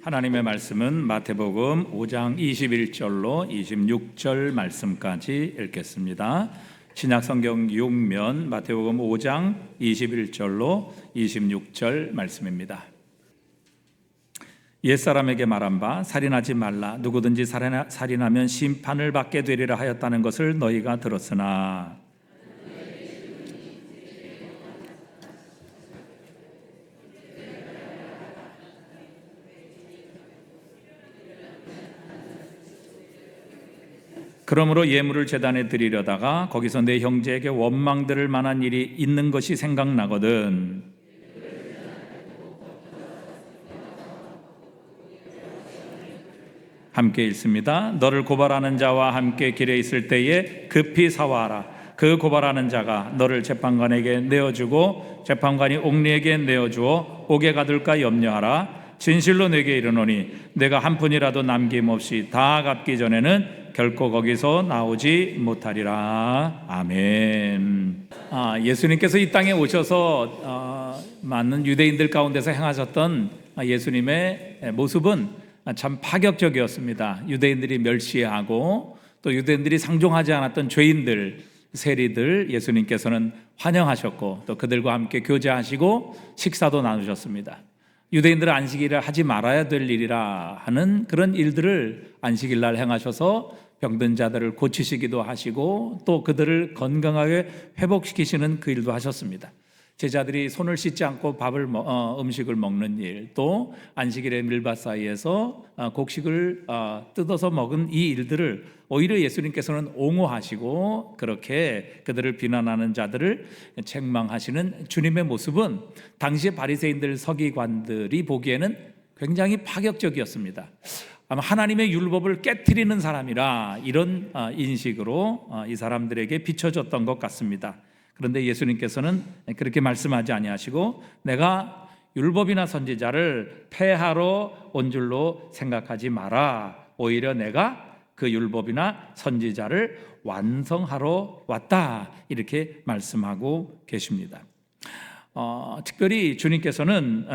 하나님의 말씀은 마태복음 5장 21절로 26절 말씀까지 읽겠습니다. 신약성경 6면 마태복음 5장 21절로 26절 말씀입니다. 옛사람에게 말한 바 살인하지 말라. 누구든지 살인하면 심판을 받게 되리라 하였다는 것을 너희가 들었으나 그러므로 예물을 제단에 드리려다가 거기서 내 형제에게 원망 들을 만한 일이 있는 것이 생각나거든. 함께 읽습니다. 너를 고발하는 자와 함께 길에 있을 때에 급히 사와라. 그 고발하는 자가 너를 재판관에게 내어주고 재판관이 옥리에게 내어주어 옥에 가둘까 염려하라. 진실로 내게 이르노니 내가 한 푼이라도 남김없이 다 갚기 전에는 결코 거기서 나오지 못하리라. 아멘. 예수님께서 이 땅에 오셔서 많은 유대인들 가운데서 행하셨던 예수님의 모습은 참 파격적이었습니다. 유대인들이 멸시하고 또 유대인들이 상종하지 않았던 죄인들, 세리들 예수님께서는 환영하셨고 또 그들과 함께 교제하시고 식사도 나누셨습니다. 유대인들은 안식일을 하지 말아야 될 일이라 하는 그런 일들을 안식일 날 행하셔서 병든 자들을 고치시기도 하시고 또 그들을 건강하게 회복시키시는 그 일도 하셨습니다. 제자들이 손을 씻지 않고 음식을 먹는 일, 또 안식일의 밀밭 사이에서 곡식을 뜯어서 먹은 이 일들을 오히려 예수님께서는 옹호하시고 그렇게 그들을 비난하는 자들을 책망하시는 주님의 모습은 당시의 바리새인들 서기관들이 보기에는 굉장히 파격적이었습니다. 아마 하나님의 율법을 깨트리는 사람이라 이런 인식으로 이 사람들에게 비춰졌던 것 같습니다. 그런데 예수님께서는 그렇게 말씀하지 아니하시고 내가 율법이나 선지자를 폐하러 온 줄로 생각하지 마라. 오히려 내가 그 율법이나 선지자를 완성하러 왔다. 이렇게 말씀하고 계십니다. 특별히 주님께서는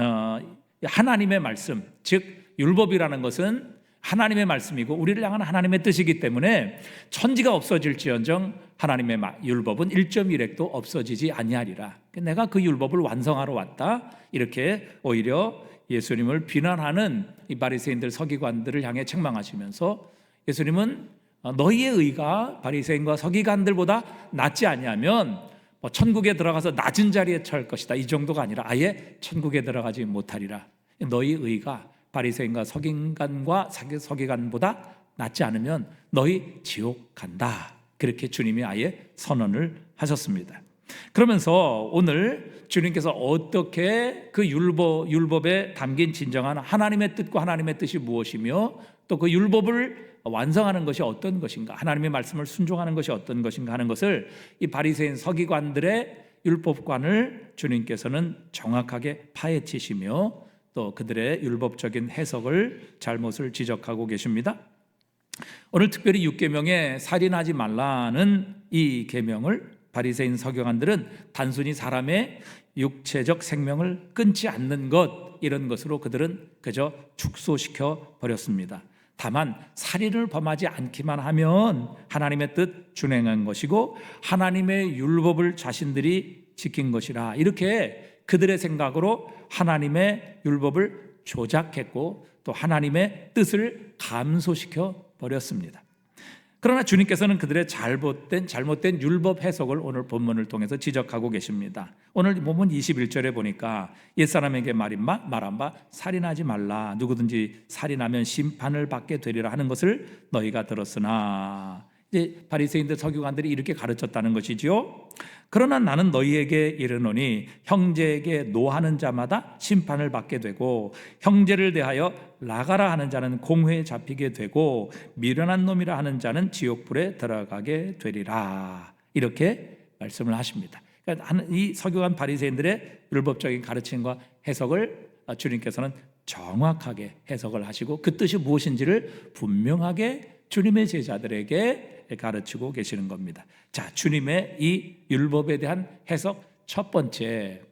하나님의 말씀, 즉 율법이라는 것은 하나님의 말씀이고 우리를 향한 하나님의 뜻이기 때문에 천지가 없어질지언정 하나님의 율법은 1.1획도 없어지지 아니하리라. 내가 그 율법을 완성하러 왔다. 이렇게 오히려 예수님을 비난하는 이 바리새인들 서기관들을 향해 책망하시면서 예수님은 너희의 의가 바리새인과 서기관들보다 낫지 아니하면 천국에 들어가서 낮은 자리에 처할 것이다. 이 정도가 아니라 아예 천국에 들어가지 못하리라. 너희 의가 바리새인과 서기관보다 낫지 않으면 너희 지옥 간다. 그렇게 주님이 아예 선언을 하셨습니다. 그러면서 오늘 주님께서 어떻게 그 율법에 담긴 진정한 하나님의 뜻과 하나님의 뜻이 무엇이며 또 그 율법을 완성하는 것이 어떤 것인가, 하나님의 말씀을 순종하는 것이 어떤 것인가 하는 것을 이 바리새인 서기관들의 율법관을 주님께서는 정확하게 파헤치시며 또 그들의 율법적인 해석을 잘못을 지적하고 계십니다. 오늘 특별히 6계명에 살인하지 말라는 이 계명을 바리새인 서기관들은 단순히 사람의 육체적 생명을 끊지 않는 것, 이런 것으로 그들은 그저 축소시켜 버렸습니다. 다만 살인을 범하지 않기만 하면 하나님의 뜻 준행한 것이고 하나님의 율법을 자신들이 지킨 것이라, 이렇게 그들의 생각으로 하나님의 율법을 조작했고 또 하나님의 뜻을 감소시켜 버렸습니다. 그러나 주님께서는 그들의 잘못된 율법 해석을 오늘 본문을 통해서 지적하고 계십니다. 오늘 본문 21절에 보니까 옛사람에게 말한 바 살인하지 말라. 누구든지 살인하면 심판을 받게 되리라 하는 것을 너희가 들었으나, 이제 바리새인들 서기관들이 이렇게 가르쳤다는 것이지요. 그러나 나는 너희에게 이르노니 형제에게 노하는 자마다 심판을 받게 되고 형제를 대하여 나가라 하는 자는 공회에 잡히게 되고 미련한 놈이라 하는 자는 지옥불에 들어가게 되리라. 이렇게 말씀을 하십니다. 그러니까 이 서기관 바리새인들의 율법적인 가르침과 해석을 주님께서는 정확하게 해석을 하시고 그 뜻이 무엇인지를 분명하게 주님의 제자들에게 가르치고 계시는 겁니다. 자, 주님의 이 율법에 대한 해석 첫 번째,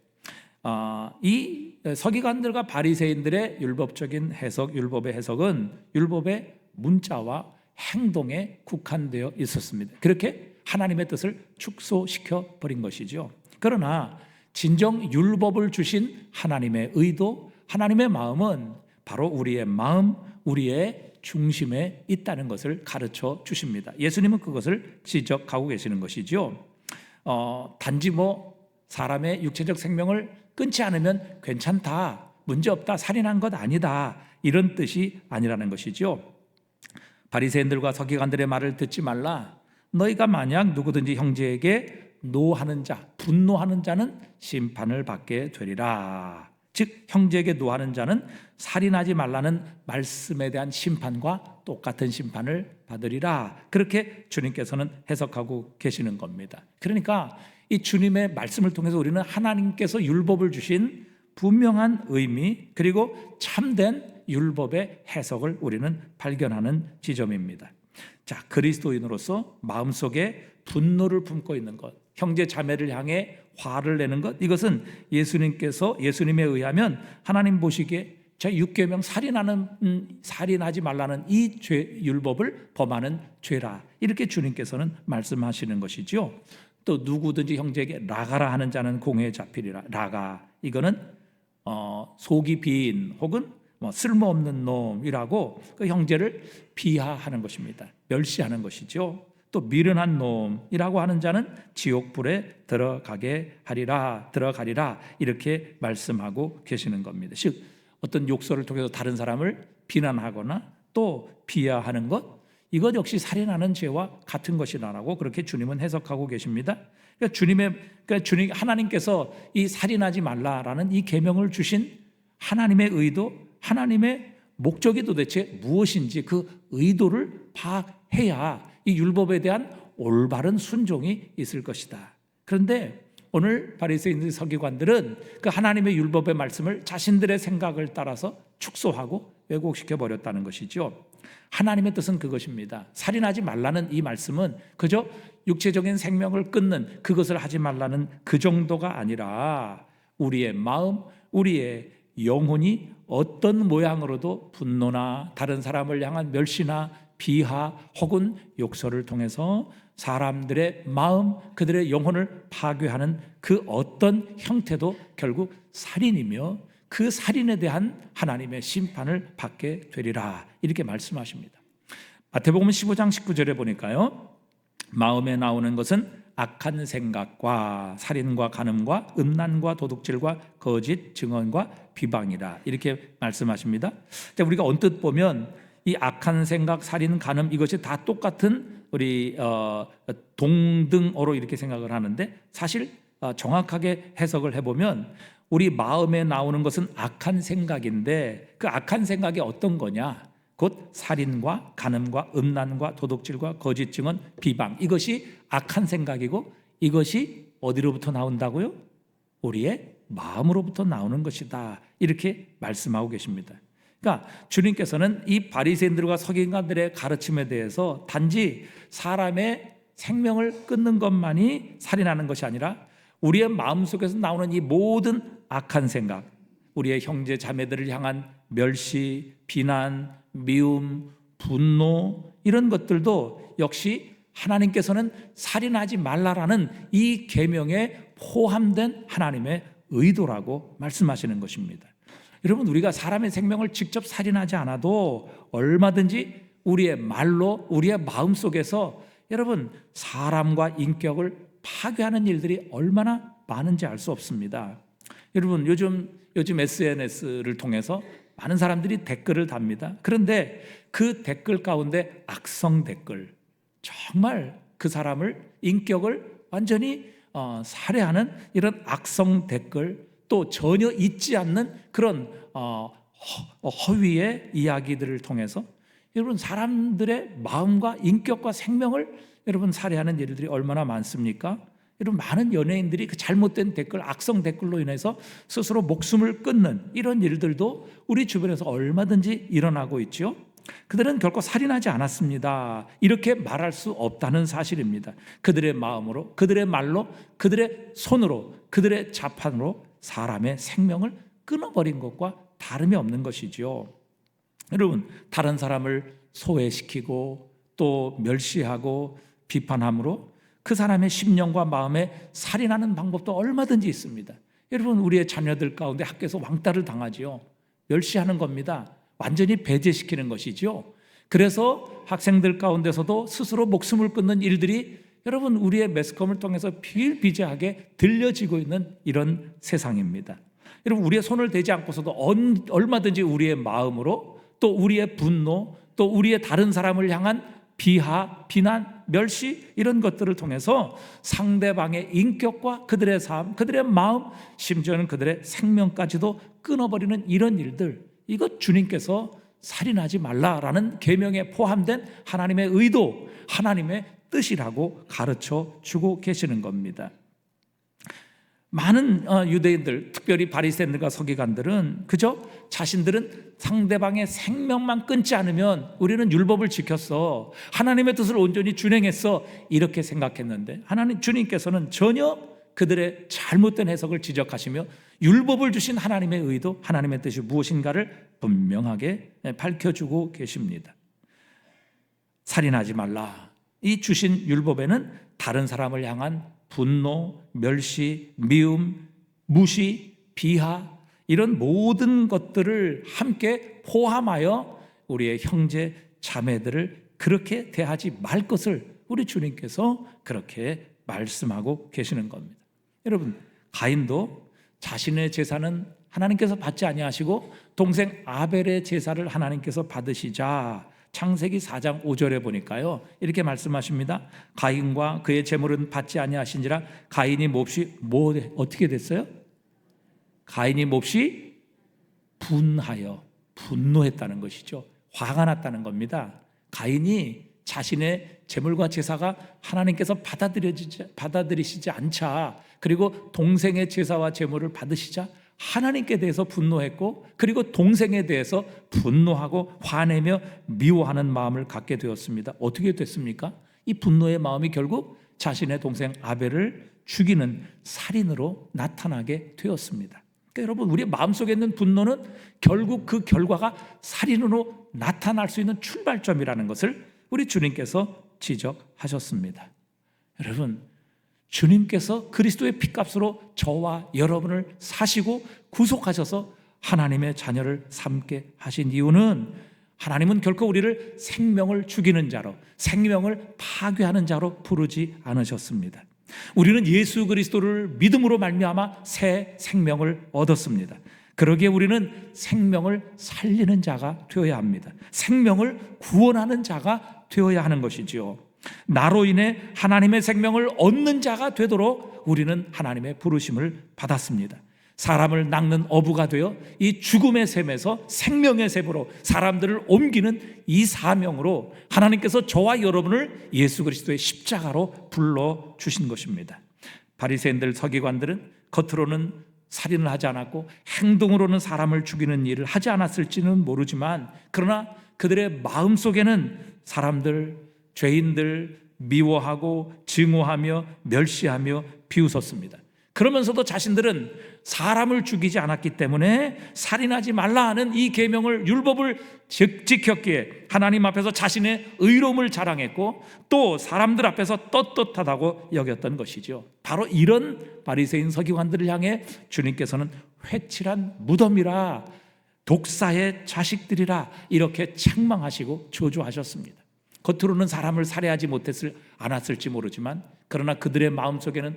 이 서기관들과 바리새인들의 율법적인 해석, 율법의 해석은 율법의 문자와 행동에 국한되어 있었습니다. 그렇게 하나님의 뜻을 축소시켜 버린 것이죠. 그러나 진정 율법을 주신 하나님의 의도, 하나님의 마음은 바로 우리의 마음, 우리의 중심에 있다는 것을 가르쳐 주십니다. 예수님은 그것을 지적하고 계시는 것이죠. 단지 사람의 육체적 생명을 끊지 않으면 괜찮다, 문제없다, 살인한 것 아니다, 이런 뜻이 아니라는 것이죠. 바리새인들과 서기관들의 말을 듣지 말라. 너희가 만약 누구든지 형제에게 노하는 자, 분노하는 자는 심판을 받게 되리라. 즉 형제에게 노하는 자는 살인하지 말라는 말씀에 대한 심판과 똑같은 심판을 받으리라. 그렇게 주님께서는 해석하고 계시는 겁니다. 그러니까 이 주님의 말씀을 통해서 우리는 하나님께서 율법을 주신 분명한 의미, 그리고 참된 율법의 해석을 우리는 발견하는 지점입니다. 자, 그리스도인으로서 마음속에 분노를 품고 있는 것, 형제 자매를 향해 화를 내는 것, 이것은 예수님에 의하면 하나님 보시기에 제6계명 살인하지 말라는 이 율법을 범하는 죄라, 이렇게 주님께서는 말씀하시는 것이죠. 또 누구든지 형제에게 라가라 하는 자는 공회에 잡히리라. 라가, 이거는 속이 빈 혹은 쓸모없는 놈이라고 그 형제를 비하하는 것입니다. 멸시하는 것이죠. 또 미련한 놈이라고 하는 자는 지옥불에 들어가리라, 이렇게 말씀하고 계시는 겁니다. 즉 어떤 욕설을 통해서 다른 사람을 비난하거나 또 비하하는 것, 이것 역시 살인하는 죄와 같은 것이라고 그렇게 주님은 해석하고 계십니다. 그러니까 하나님께서 이 살인하지 말라라는 이 계명을 주신 하나님의 의도, 하나님의 목적이 도대체 무엇인지 그 의도를 파악해야 이 율법에 대한 올바른 순종이 있을 것이다. 그런데 오늘 바리새인들, 서기관들은 그 하나님의 율법의 말씀을 자신들의 생각을 따라서 축소하고 왜곡시켜 버렸다는 것이죠. 하나님의 뜻은 그것입니다. 살인하지 말라는 이 말씀은 그저 육체적인 생명을 끊는 그것을 하지 말라는 그 정도가 아니라 우리의 마음, 우리의 영혼이 어떤 모양으로도 분노나 다른 사람을 향한 멸시나 비하 혹은 욕설을 통해서 사람들의 마음, 그들의 영혼을 파괴하는 그 어떤 형태도 결국 살인이며 그 살인에 대한 하나님의 심판을 받게 되리라, 이렇게 말씀하십니다. 마태복음 15장 19절에 보니까요, 마음에 나오는 것은 악한 생각과 살인과 간음과 음란과 도둑질과 거짓 증언과 비방이라, 이렇게 말씀하십니다. 우리가 언뜻 보면 이 악한 생각, 살인, 간음, 이것이 다 똑같은 우리 동등어로 이렇게 생각을 하는데, 사실 정확하게 해석을 해보면 우리 마음에 나오는 것은 악한 생각인데 그 악한 생각이 어떤 거냐? 곧 살인과 간음과 음란과 도둑질과 거짓 증언, 비방, 이것이 악한 생각이고 이것이 어디로부터 나온다고요? 우리의 마음으로부터 나오는 것이다, 이렇게 말씀하고 계십니다. 그러니까 주님께서는 이 바리새인들과 서기관들의 가르침에 대해서 단지 사람의 생명을 끊는 것만이 살인하는 것이 아니라 우리의 마음속에서 나오는 이 모든 악한 생각, 우리의 형제 자매들을 향한 멸시, 비난, 미움, 분노, 이런 것들도 역시 하나님께서는 살인하지 말라라는 이 계명에 포함된 하나님의 의도라고 말씀하시는 것입니다. 여러분, 우리가 사람의 생명을 직접 살인하지 않아도 얼마든지 우리의 말로, 우리의 마음속에서 여러분 사람과 인격을 파괴하는 일들이 얼마나 많은지 알 수 없습니다. 여러분, 요즘 SNS를 통해서 많은 사람들이 댓글을 답니다. 그런데 그 댓글 가운데 악성 댓글, 정말 그 사람을, 인격을 완전히 살해하는 이런 악성 댓글, 또 전혀 있지 않는 그런 허위의 이야기들을 통해서 여러분 사람들의 마음과 인격과 생명을 여러분 살해하는 일들이 얼마나 많습니까? 여러분, 많은 연예인들이 그 잘못된 댓글, 악성 댓글로 인해서 스스로 목숨을 끊는 이런 일들도 우리 주변에서 얼마든지 일어나고 있죠. 그들은 결코 살인하지 않았습니다, 이렇게 말할 수 없다는 사실입니다. 그들의 마음으로, 그들의 말로, 그들의 손으로, 그들의 자판으로 사람의 생명을 끊어버린 것과 다름이 없는 것이지요. 여러분, 다른 사람을 소외시키고 또 멸시하고 비판함으로 그 사람의 심령과 마음에 살인하는 방법도 얼마든지 있습니다. 여러분, 우리의 자녀들 가운데 학교에서 왕따를 당하지요. 멸시하는 겁니다. 완전히 배제시키는 것이지요. 그래서 학생들 가운데서도 스스로 목숨을 끊는 일들이 여러분, 우리의 매스컴을 통해서 비일비재하게 들려지고 있는 이런 세상입니다. 여러분, 우리의 손을 대지 않고서도 얼마든지 우리의 마음으로 또 우리의 분노 또 우리의 다른 사람을 향한 비하, 비난, 멸시 이런 것들을 통해서 상대방의 인격과 그들의 삶, 그들의 마음, 심지어는 그들의 생명까지도 끊어버리는 이런 일들, 이것 주님께서 살인하지 말라라는 계명에 포함된 하나님의 의도, 하나님의 뜻이라고 가르쳐 주고 계시는 겁니다. 많은 유대인들, 특별히 바리새인들과 서기관들은 그저 자신들은 상대방의 생명만 끊지 않으면 우리는 율법을 지켰어, 하나님의 뜻을 온전히 준행했어, 이렇게 생각했는데 주님께서는 전혀 그들의 잘못된 해석을 지적하시며 율법을 주신 하나님의 의도, 하나님의 뜻이 무엇인가를 분명하게 밝혀주고 계십니다. 살인하지 말라, 이 주신 율법에는 다른 사람을 향한 분노, 멸시, 미움, 무시, 비하 이런 모든 것들을 함께 포함하여 우리의 형제 자매들을 그렇게 대하지 말 것을 우리 주님께서 그렇게 말씀하고 계시는 겁니다. 여러분, 가인도 자신의 제사는 하나님께서 받지 아니하시고 동생 아벨의 제사를 하나님께서 받으시자 창세기 4장 5절에 보니까요, 이렇게 말씀하십니다. 가인과 그의 제물은 받지 아니하신지라 가인이 몹시 어떻게 됐어요? 가인이 몹시 분노했다는 것이죠. 화가 났다는 겁니다. 가인이 자신의 제물과 제사가 하나님께서 받아들이시지 않자, 그리고 동생의 제사와 제물을 받으시자 하나님께 대해서 분노했고, 그리고 동생에 대해서 분노하고 화내며 미워하는 마음을 갖게 되었습니다. 어떻게 됐습니까? 이 분노의 마음이 결국 자신의 동생 아벨을 죽이는 살인으로 나타나게 되었습니다. 그러니까 여러분, 우리의 마음속에 있는 분노는 결국 그 결과가 살인으로 나타날 수 있는 출발점이라는 것을 우리 주님께서 지적하셨습니다. 여러분, 주님께서 그리스도의 피값으로 저와 여러분을 사시고 구속하셔서 하나님의 자녀를 삼게 하신 이유는, 하나님은 결코 우리를 생명을 죽이는 자로, 생명을 파괴하는 자로 부르지 않으셨습니다. 우리는 예수 그리스도를 믿음으로 말미암아 새 생명을 얻었습니다. 그러기에 우리는 생명을 살리는 자가 되어야 합니다. 생명을 구원하는 자가 되어야 하는 것이지요. 나로 인해 하나님의 생명을 얻는 자가 되도록 우리는 하나님의 부르심을 받았습니다. 사람을 낚는 어부가 되어 이 죽음의 샘에서 생명의 샘으로 사람들을 옮기는 이 사명으로 하나님께서 저와 여러분을 예수 그리스도의 십자가로 불러주신 것입니다. 바리새인들, 서기관들은 겉으로는 살인을 하지 않았고 행동으로는 사람을 죽이는 일을 하지 않았을지는 모르지만, 그러나 그들의 마음속에는 사람들, 죄인들 미워하고 증오하며 멸시하며 비웃었습니다. 그러면서도 자신들은 사람을 죽이지 않았기 때문에 살인하지 말라 하는 이 계명을, 율법을 지켰기에 하나님 앞에서 자신의 의로움을 자랑했고 또 사람들 앞에서 떳떳하다고 여겼던 것이죠. 바로 이런 바리새인 서기관들을 향해 주님께서는 회칠한 무덤이라, 독사의 자식들이라 이렇게 책망하시고 저주하셨습니다. 겉으로는 사람을 살해하지 않았을지 모르지만, 그러나 그들의 마음속에는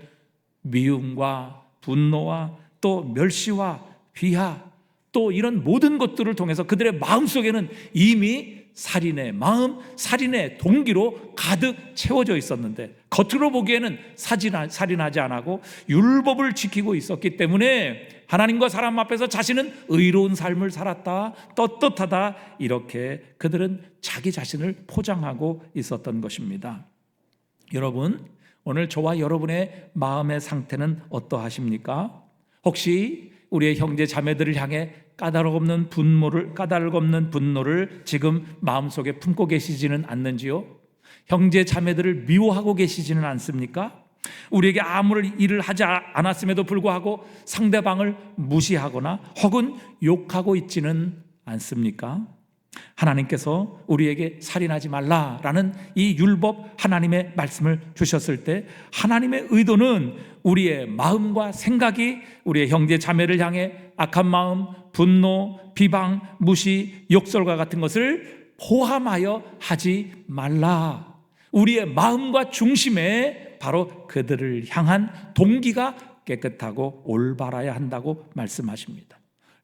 미움과 분노와 또 멸시와 비하, 또 이런 모든 것들을 통해서 그들의 마음속에는 이미 살인의 마음, 살인의 동기로 가득 채워져 있었는데, 겉으로 보기에는 살인하지 않고 율법을 지키고 있었기 때문에 하나님과 사람 앞에서 자신은 의로운 삶을 살았다, 떳떳하다, 이렇게 그들은 자기 자신을 포장하고 있었던 것입니다. 여러분, 오늘 저와 여러분의 마음의 상태는 어떠하십니까? 혹시 우리의 형제 자매들을 향해 까닭없는 분노를 지금 마음속에 품고 계시지는 않는지요? 형제 자매들을 미워하고 계시지는 않습니까? 우리에게 아무런 일을 하지 않았음에도 불구하고 상대방을 무시하거나 혹은 욕하고 있지는 않습니까? 하나님께서 우리에게 살인하지 말라라는 이 율법, 하나님의 말씀을 주셨을 때 하나님의 의도는 우리의 마음과 생각이 우리의 형제 자매를 향해 악한 마음, 분노, 비방, 무시, 욕설과 같은 것을 포함하여 하지 말라. 우리의 마음과 중심에 바로 그들을 향한 동기가 깨끗하고 올바라야 한다고 말씀하십니다.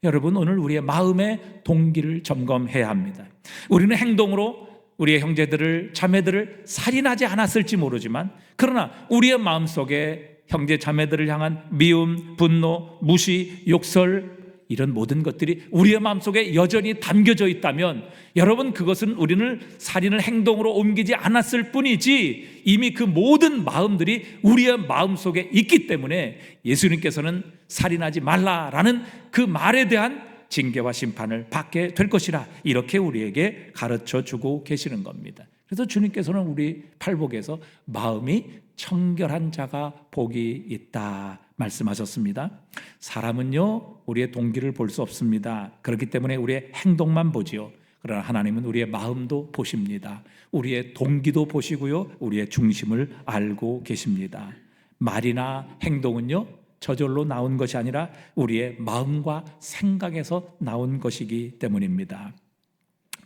여러분, 오늘 우리의 마음의 동기를 점검해야 합니다. 우리는 행동으로 우리의 형제들을, 자매들을 살인하지 않았을지 모르지만, 그러나 우리의 마음속에 형제 자매들을 향한 미움, 분노, 무시, 욕설, 이런 모든 것들이 우리의 마음속에 여전히 담겨져 있다면 여러분, 그것은 우리는 살인을 행동으로 옮기지 않았을 뿐이지 이미 그 모든 마음들이 우리의 마음속에 있기 때문에 예수님께서는 살인하지 말라라는 그 말에 대한 징계와 심판을 받게 될 것이라, 이렇게 우리에게 가르쳐 주고 계시는 겁니다. 그래서 주님께서는 우리 팔복에서 마음이 청결한 자가 복이 있다 말씀하셨습니다. 사람은요, 우리의 동기를 볼 수 없습니다. 그렇기 때문에 우리의 행동만 보지요. 그러나 하나님은 우리의 마음도 보십니다. 우리의 동기도 보시고요, 우리의 중심을 알고 계십니다. 말이나 행동은요, 저절로 나온 것이 아니라 우리의 마음과 생각에서 나온 것이기 때문입니다.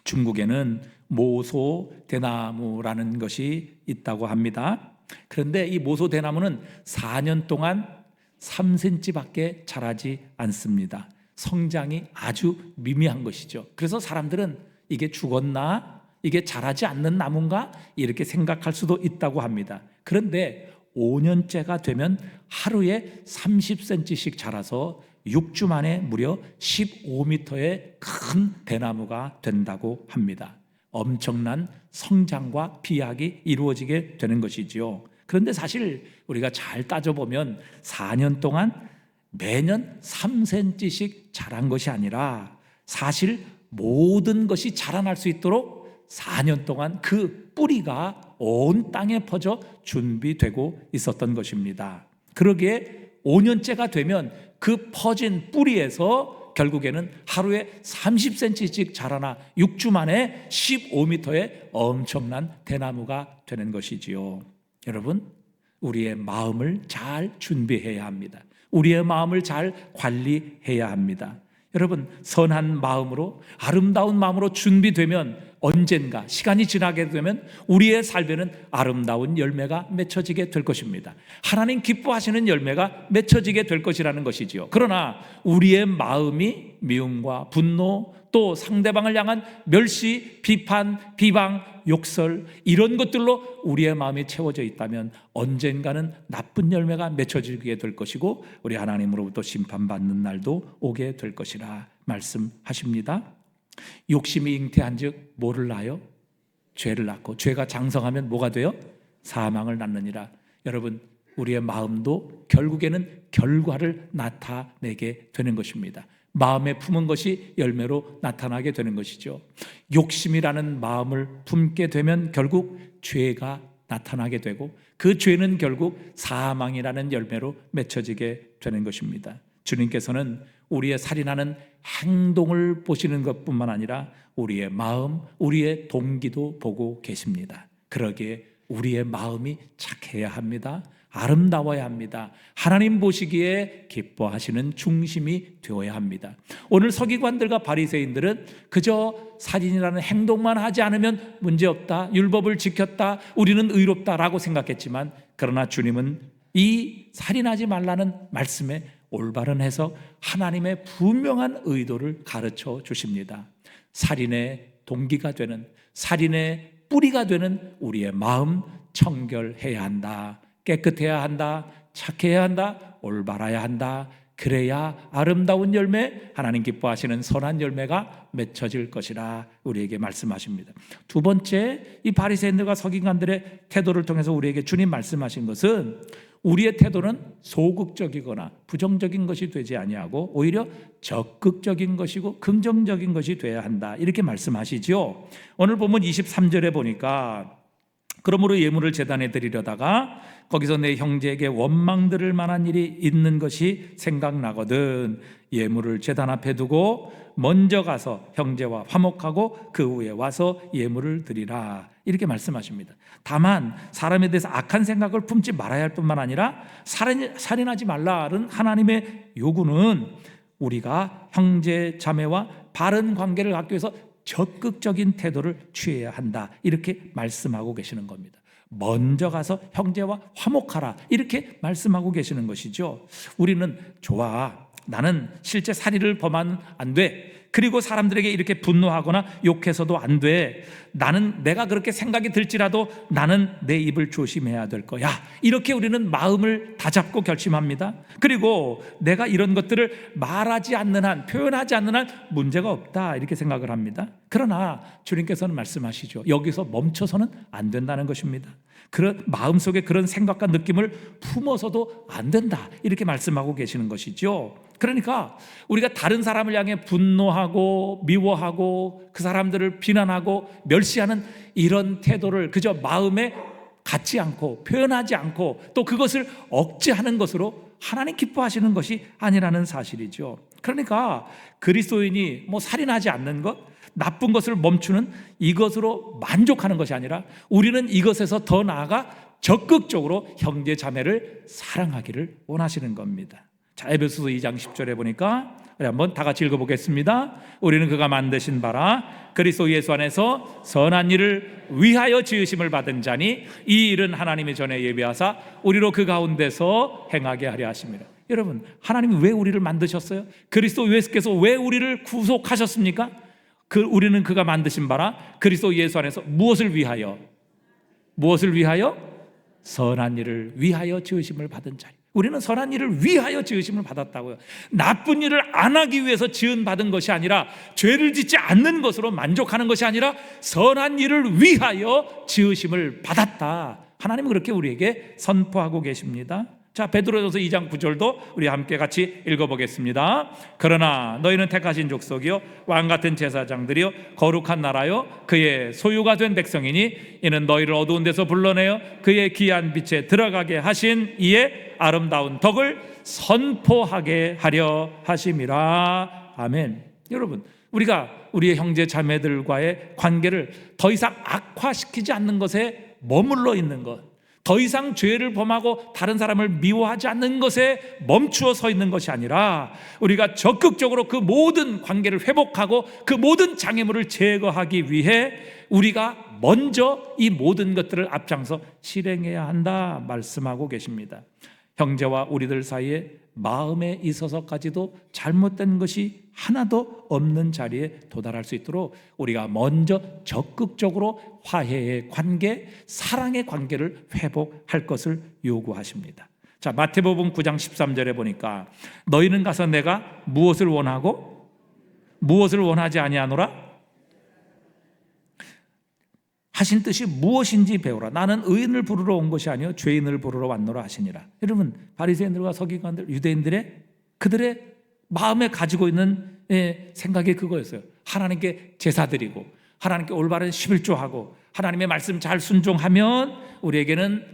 중국에는 모소대나무라는 것이 있다고 합니다. 그런데 이 모소대나무는 4년 동안 3cm밖에 자라지 않습니다. 성장이 아주 미미한 것이죠. 그래서 사람들은 이게 죽었나? 이게 자라지 않는 나무인가? 이렇게 생각할 수도 있다고 합니다. 그런데 5년째가 되면 하루에 30cm씩 자라서 6주 만에 무려 15m의 큰 대나무가 된다고 합니다. 엄청난 성장과 비약이 이루어지게 되는 것이지요. 그런데 사실 우리가 잘 따져보면 4년 동안 매년 3cm씩 자란 것이 아니라 사실 모든 것이 자라날 수 있도록 4년 동안 그 뿌리가 온 땅에 퍼져 준비되고 있었던 것입니다. 그러기에 5년째가 되면 그 퍼진 뿌리에서 결국에는 하루에 30cm씩 자라나 6주 만에 15m의 엄청난 대나무가 되는 것이지요. 여러분, 우리의 마음을 잘 준비해야 합니다. 우리의 마음을 잘 관리해야 합니다. 여러분, 선한 마음으로, 아름다운 마음으로 준비되면 언젠가 시간이 지나게 되면 우리의 삶에는 아름다운 열매가 맺혀지게 될 것입니다. 하나님 기뻐하시는 열매가 맺혀지게 될 것이라는 것이지요. 그러나 우리의 마음이 미움과 분노, 또 상대방을 향한 멸시, 비판, 비방, 욕설, 이런 것들로 우리의 마음이 채워져 있다면 언젠가는 나쁜 열매가 맺혀지게 될 것이고 우리 하나님으로부터 심판받는 날도 오게 될 것이라 말씀하십니다. 욕심이 잉태한 즉 뭐를 낳아요? 죄를 낳고, 죄가 장성하면 뭐가 돼요? 사망을 낳느니라. 여러분, 우리의 마음도 결국에는 결과를 나타내게 되는 것입니다. 마음에 품은 것이 열매로 나타나게 되는 것이죠. 욕심이라는 마음을 품게 되면 결국 죄가 나타나게 되고, 그 죄는 결국 사망이라는 열매로 맺혀지게 되는 것입니다. 주님께서는 우리의 살인하는 행동을 보시는 것뿐만 아니라 우리의 마음, 우리의 동기도 보고 계십니다. 그러기에 우리의 마음이 착해야 합니다. 아름다워야 합니다. 하나님 보시기에 기뻐하시는 중심이 되어야 합니다. 오늘 서기관들과 바리새인들은 그저 살인이라는 행동만 하지 않으면 문제없다, 율법을 지켰다, 우리는 의롭다라고 생각했지만, 그러나 주님은 이 살인하지 말라는 말씀에 올바른 해석, 하나님의 분명한 의도를 가르쳐 주십니다. 살인의 동기가 되는, 살인의 뿌리가 되는 우리의 마음 청결해야 한다. 깨끗해야 한다. 착해야 한다. 올바라야 한다. 그래야 아름다운 열매, 하나님 기뻐하시는 선한 열매가 맺혀질 것이라 우리에게 말씀하십니다. 두 번째, 이 바리새인들과 서기관들의 태도를 통해서 우리에게 주님 말씀하신 것은 우리의 태도는 소극적이거나 부정적인 것이 되지 아니하고 오히려 적극적인 것이고 긍정적인 것이 돼야 한다, 이렇게 말씀하시죠. 오늘 보면 23절에 보니까 그러므로 예물을 제단에 드리려다가 거기서 내 형제에게 원망 들을 만한 일이 있는 것이 생각나거든 예물을 제단 앞에 두고 먼저 가서 형제와 화목하고 그 후에 와서 예물을 드리라, 이렇게 말씀하십니다. 다만 사람에 대해서 악한 생각을 품지 말아야 할 뿐만 아니라 살인하지 말라는 하나님의 요구는 우리가 형제 자매와 바른 관계를 갖기 위해서 적극적인 태도를 취해야 한다, 이렇게 말씀하고 계시는 겁니다. 먼저 가서 형제와 화목하라, 이렇게 말씀하고 계시는 것이죠. 우리는 좋아, 나는 실제 살인을 범하면 안 돼, 그리고 사람들에게 이렇게 분노하거나 욕해서도 안 돼, 나는 내가 그렇게 생각이 들지라도 나는 내 입을 조심해야 될 거야, 이렇게 우리는 마음을 다잡고 결심합니다. 그리고 내가 이런 것들을 말하지 않는 한, 표현하지 않는 한 문제가 없다, 이렇게 생각을 합니다. 그러나 주님께서는 말씀하시죠. 여기서 멈춰서는 안 된다는 것입니다. 그런 마음속에 그런 생각과 느낌을 품어서도 안 된다, 이렇게 말씀하고 계시는 것이죠. 그러니까 우리가 다른 사람을 향해 분노하고 미워하고 그 사람들을 비난하고 멸시하는 이런 태도를 그저 마음에 갖지 않고 표현하지 않고 또 그것을 억제하는 것으로 하나님 기뻐하시는 것이 아니라는 사실이죠. 그러니까 그리스도인이 살인하지 않는 것, 나쁜 것을 멈추는 이것으로 만족하는 것이 아니라 우리는 이것에서 더 나아가 적극적으로 형제 자매를 사랑하기를 원하시는 겁니다. 자, 에베소서 2장 10절에 보니까 우리 한번 다 같이 읽어보겠습니다. 우리는 그가 만드신 바라 그리스도 예수 안에서 선한 일을 위하여 지으심을 받은 자니 이 일은 하나님이 전에 예비하사 우리로 그 가운데서 행하게 하려 하십니다. 여러분, 하나님이 왜 우리를 만드셨어요? 그리스도 예수께서 왜 우리를 구속하셨습니까? 우리는 그가 만드신 바라 그리스도 예수 안에서 무엇을 위하여? 선한 일을 위하여 지으심을 받은 자니, 우리는 선한 일을 위하여 지으심을 받았다고요. 나쁜 일을 안 하기 위해서 지은받은 것이 아니라, 죄를 짓지 않는 것으로 만족하는 것이 아니라 선한 일을 위하여 지으심을 받았다, 하나님은 그렇게 우리에게 선포하고 계십니다. 자, 베드로전서 2장 9절도 우리 함께 같이 읽어보겠습니다. 그러나 너희는 택하신 족속이요 왕같은 제사장들이요 거룩한 나라요 그의 소유가 된 백성이니 이는 너희를 어두운 데서 불러내어 그의 귀한 빛에 들어가게 하신 이의 아름다운 덕을 선포하게 하려 하심이라. 아멘. 여러분, 우리가 우리의 형제 자매들과의 관계를 더 이상 악화시키지 않는 것에 머물러 있는 것, 더 이상 죄를 범하고 다른 사람을 미워하지 않는 것에 멈추어 서 있는 것이 아니라 우리가 적극적으로 그 모든 관계를 회복하고 그 모든 장애물을 제거하기 위해 우리가 먼저 이 모든 것들을 앞장서 실행해야 한다 말씀하고 계십니다. 형제와 우리들 사이에 마음에 있어서까지도 잘못된 것이 하나도 없는 자리에 도달할 수 있도록 우리가 먼저 적극적으로 화해의 관계, 사랑의 관계를 회복할 것을 요구하십니다. 자, 마태복음 9장 13절에 보니까 너희는 가서 내가 무엇을 원하고 무엇을 원하지 아니하노라 하신 뜻이 무엇인지 배우라. 나는 의인을 부르러 온 것이 아니요 죄인을 부르러 왔노라 하시니라. 여러분, 바리새인들과 서기관들, 유대인들의 그들의 마음에 가지고 있는 생각이 그거였어요. 하나님께 제사 드리고 하나님께 올바른 11조하고 하나님의 말씀 잘 순종하면 우리에게는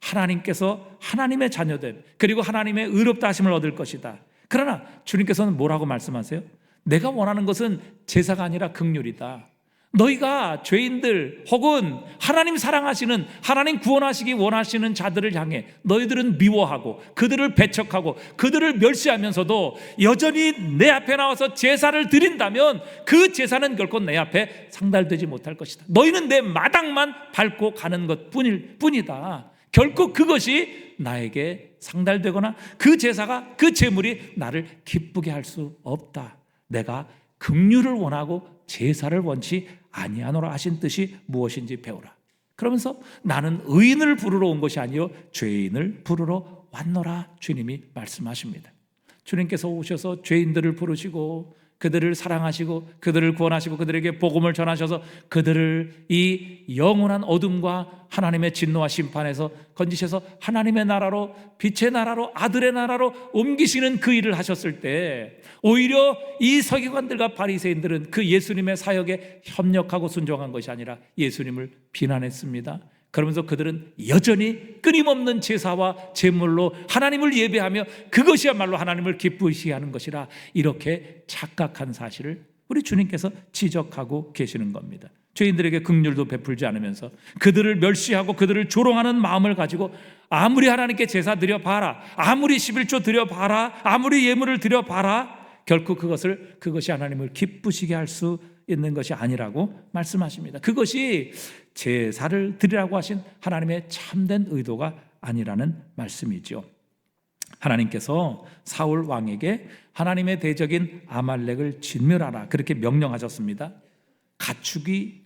하나님께서 하나님의 자녀됨 그리고 하나님의 의롭다 하심을 얻을 것이다. 그러나 주님께서는 뭐라고 말씀하세요? 내가 원하는 것은 제사가 아니라 긍휼이다. 너희가 죄인들 혹은 하나님 사랑하시는, 하나님 구원하시기 원하시는 자들을 향해 너희들은 미워하고 그들을 배척하고 그들을 멸시하면서도 여전히 내 앞에 나와서 제사를 드린다면 그 제사는 결코 내 앞에 상달되지 못할 것이다. 너희는 내 마당만 밟고 가는 것 뿐이다. 결코 그것이 나에게 상달되거나 그 제사가, 그 제물이 나를 기쁘게 할 수 없다. 내가 긍휼을 원하고 제사를 원치 아니하노라 하신 뜻이 무엇인지 배우라. 그러면서 나는 의인을 부르러 온 것이 아니요 죄인을 부르러 왔노라 주님이 말씀하십니다. 주님께서 오셔서 죄인들을 부르시고 그들을 사랑하시고 그들을 구원하시고 그들에게 복음을 전하셔서 그들을 이 영원한 어둠과 하나님의 진노와 심판에서 건지셔서 하나님의 나라로, 빛의 나라로, 아들의 나라로 옮기시는 그 일을 하셨을 때 오히려 이 서기관들과 바리새인들은 그 예수님의 사역에 협력하고 순종한 것이 아니라 예수님을 비난했습니다. 그러면서 그들은 여전히 끊임없는 제사와 제물로 하나님을 예배하며 그것이야말로 하나님을 기쁘시게 하는 것이라 이렇게 착각한 사실을 우리 주님께서 지적하고 계시는 겁니다. 죄인들에게 긍휼도 베풀지 않으면서 그들을 멸시하고 그들을 조롱하는 마음을 가지고 아무리 하나님께 제사 드려봐라, 아무리 11조 드려봐라, 아무리 예물을 드려봐라, 결코 그것이 하나님을 기쁘시게 할 수 있는 것이 아니라고 말씀하십니다. 그것이 제사를 드리라고 하신 하나님의 참된 의도가 아니라는 말씀이죠. 하나님께서 사울 왕에게 하나님의 대적인 아말렉을 진멸하라 그렇게 명령하셨습니다.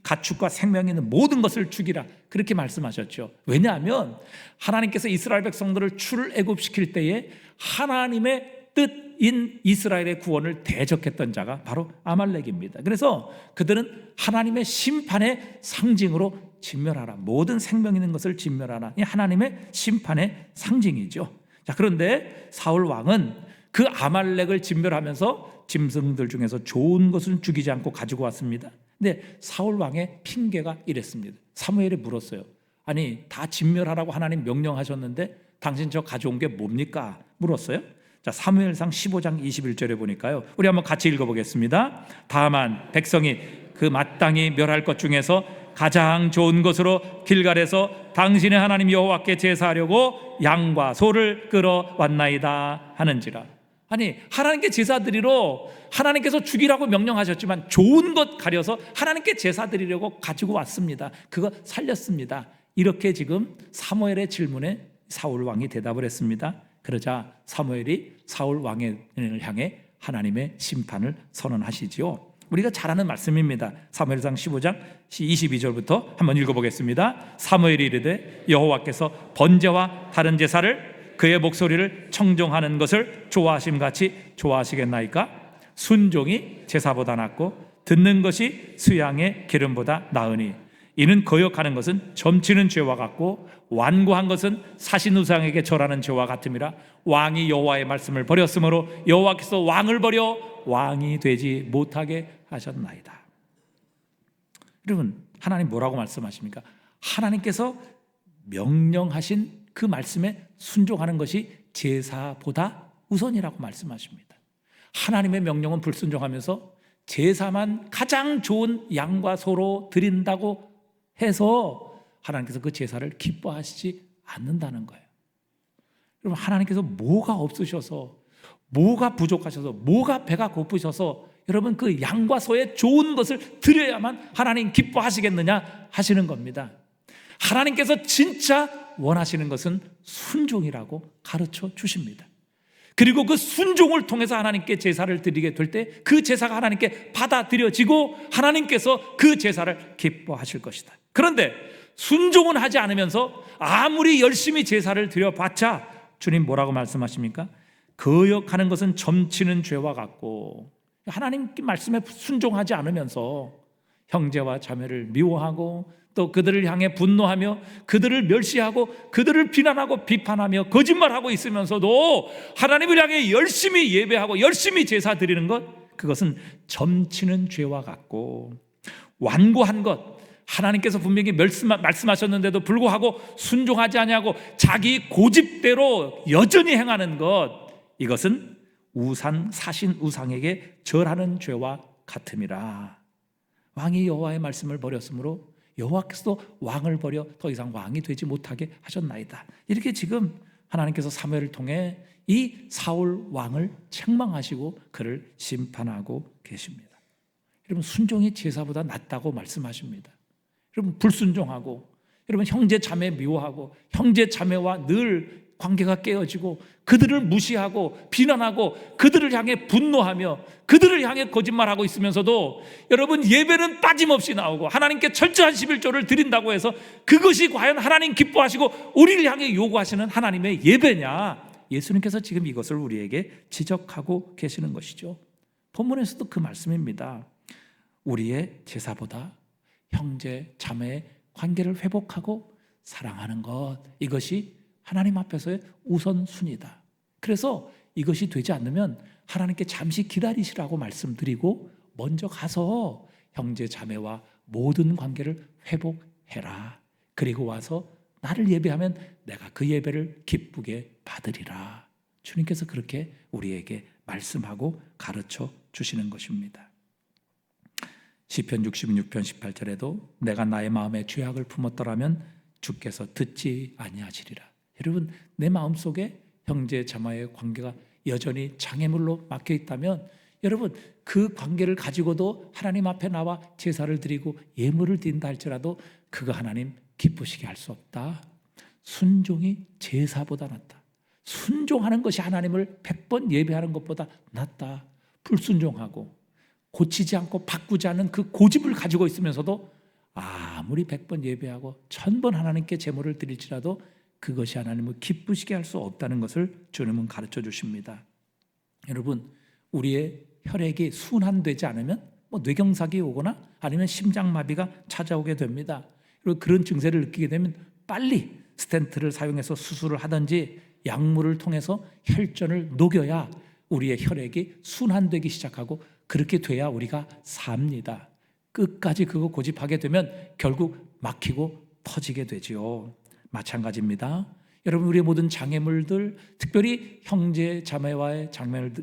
가축과 생명이 있는 모든 것을 죽이라 그렇게 말씀하셨죠. 왜냐하면 하나님께서 이스라엘 백성들을 출애굽시킬 때에 하나님의 뜻인 이스라엘의 구원을 대적했던 자가 바로 아말렉입니다. 그래서 그들은 하나님의 심판의 상징으로 진멸하라, 모든 생명 있는 것을 진멸하라, 이 하나님의 심판의 상징이죠. 자, 그런데 사울 왕은 그 아말렉을 진멸하면서 짐승들 중에서 좋은 것은 죽이지 않고 가지고 왔습니다. 근데 사울 왕의 핑계가 이랬습니다. 사무엘이 물었어요. 아니, 다 진멸하라고 하나님 명령하셨는데 당신 저 가져온 게 뭡니까? 물었어요. 자, 사무엘상 15장 21절에 보니까요, 우리 한번 같이 읽어보겠습니다. 다만 백성이 그 마땅히 멸할 것 중에서 가장 좋은 것으로 길갈에서 당신의 하나님 여호와께 제사하려고 양과 소를 끌어왔나이다 하는지라. 아니, 하나님께 제사 드리러 하나님께서 죽이라고 명령하셨지만 좋은 것 가려서 하나님께 제사 드리려고 가지고 왔습니다. 그거 살렸습니다. 이렇게 지금 사무엘의 질문에 사울 왕이 대답을 했습니다. 그러자 사무엘이 사울 왕을 향해 하나님의 심판을 선언하시지요. 우리가 잘 아는 말씀입니다. 사무엘상 15장 22절부터 한번 읽어보겠습니다. 사무엘이 이르되 여호와께서 번제와 다른 제사를 그의 목소리를 청종하는 것을 좋아하심같이 좋아하시겠나이까? 순종이 제사보다 낫고 듣는 것이 수양의 기름보다 나으니 이는 거역하는 것은 점치는 죄와 같고 완고한 것은 사신 우상에게 절하는 죄와 같음이라. 왕이 여호와의 말씀을 버렸으므로 여호와께서 왕을 버려 왕이 되지 못하게 하셨나이다. 여러분, 하나님 뭐라고 말씀하십니까? 하나님께서 명령하신 그 말씀에 순종하는 것이 제사보다 우선이라고 말씀하십니다. 하나님의 명령은 불순종하면서 제사만 가장 좋은 양과 소로 드린다고 해서 하나님께서 그 제사를 기뻐하시지 않는다는 거예요. 여러분, 하나님께서 뭐가 없으셔서, 뭐가 부족하셔서, 뭐가 배가 고프셔서 여러분 그 양과 소의 좋은 것을 드려야만 하나님 기뻐하시겠느냐 하시는 겁니다. 하나님께서 진짜 원하시는 것은 순종이라고 가르쳐 주십니다. 그리고 그 순종을 통해서 하나님께 제사를 드리게 될 때 그 제사가 하나님께 받아들여지고 하나님께서 그 제사를 기뻐하실 것이다. 그런데 순종은 하지 않으면서 아무리 열심히 제사를 드려봤자 주님 뭐라고 말씀하십니까? 거역하는 것은 점치는 죄와 같고, 하나님 말씀에 순종하지 않으면서 형제와 자매를 미워하고 또 그들을 향해 분노하며 그들을 멸시하고 그들을 비난하고 비판하며 거짓말하고 있으면서도 하나님을 향해 열심히 예배하고 열심히 제사 드리는 것, 그것은 점치는 죄와 같고 완고한 것, 하나님께서 분명히 말씀하셨는데도 불구하고 순종하지 아니하고 자기 고집대로 여전히 행하는 것, 이것은 사신 우상에게 절하는 죄와 같음이라. 왕이 여호와의 말씀을 버렸으므로 여호와께서도 왕을 버려 더 이상 왕이 되지 못하게 하셨나이다. 이렇게 지금 하나님께서 사무엘을 통해 이 사울 왕을 책망하시고 그를 심판하고 계십니다. 여러분, 순종이 제사보다 낫다고 말씀하십니다. 여러분, 불순종하고 여러분 형제 자매 미워하고 형제 자매와 늘 관계가 깨어지고 그들을 무시하고 비난하고 그들을 향해 분노하며 그들을 향해 거짓말하고 있으면서도 여러분 예배는 빠짐없이 나오고 하나님께 철저한 11조를 드린다고 해서 그것이 과연 하나님 기뻐하시고 우리를 향해 요구하시는 하나님의 예배냐? 예수님께서 지금 이것을 우리에게 지적하고 계시는 것이죠. 본문에서도 그 말씀입니다. 우리의 제사보다 형제 자매의 관계를 회복하고 사랑하는 것, 이것이 하나님 앞에서의 우선순위다. 그래서 이것이 되지 않으면 하나님께 잠시 기다리시라고 말씀드리고 먼저 가서 형제 자매와 모든 관계를 회복해라. 그리고 와서 나를 예배하면 내가 그 예배를 기쁘게 받으리라. 주님께서 그렇게 우리에게 말씀하고 가르쳐 주시는 것입니다. 시편 66편 18절에도 내가 나의 마음에 죄악을 품었더라면 주께서 듣지 아니하시리라. 여러분, 내 마음속에 형제 자매의 관계가 여전히 장애물로 막혀 있다면 여러분, 그 관계를 가지고도 하나님 앞에 나와 제사를 드리고 예물을 드린다 할지라도 그거 하나님 기쁘시게 할 수 없다. 순종이 제사보다 낫다. 순종하는 것이 하나님을 100번 예배하는 것보다 낫다. 불순종하고 고치지 않고 바꾸지 않는 그 고집을 가지고 있으면서도 아무리 100번 예배하고 1000번 하나님께 제물을 드릴지라도 그것이 하나님을 기쁘시게 할 수 없다는 것을 주님은 가르쳐 주십니다. 여러분, 우리의 혈액이 순환되지 않으면 뇌경색이 오거나 아니면 심장마비가 찾아오게 됩니다. 그리고 그런 증세를 느끼게 되면 빨리 스텐트를 사용해서 수술을 하든지 약물을 통해서 혈전을 녹여야 우리의 혈액이 순환되기 시작하고 그렇게 돼야 우리가 삽니다. 끝까지 그거 고집하게 되면 결국 막히고 터지게 되지요. 마찬가지입니다. 여러분, 우리의 모든 장애물들, 특별히 형제 자매와의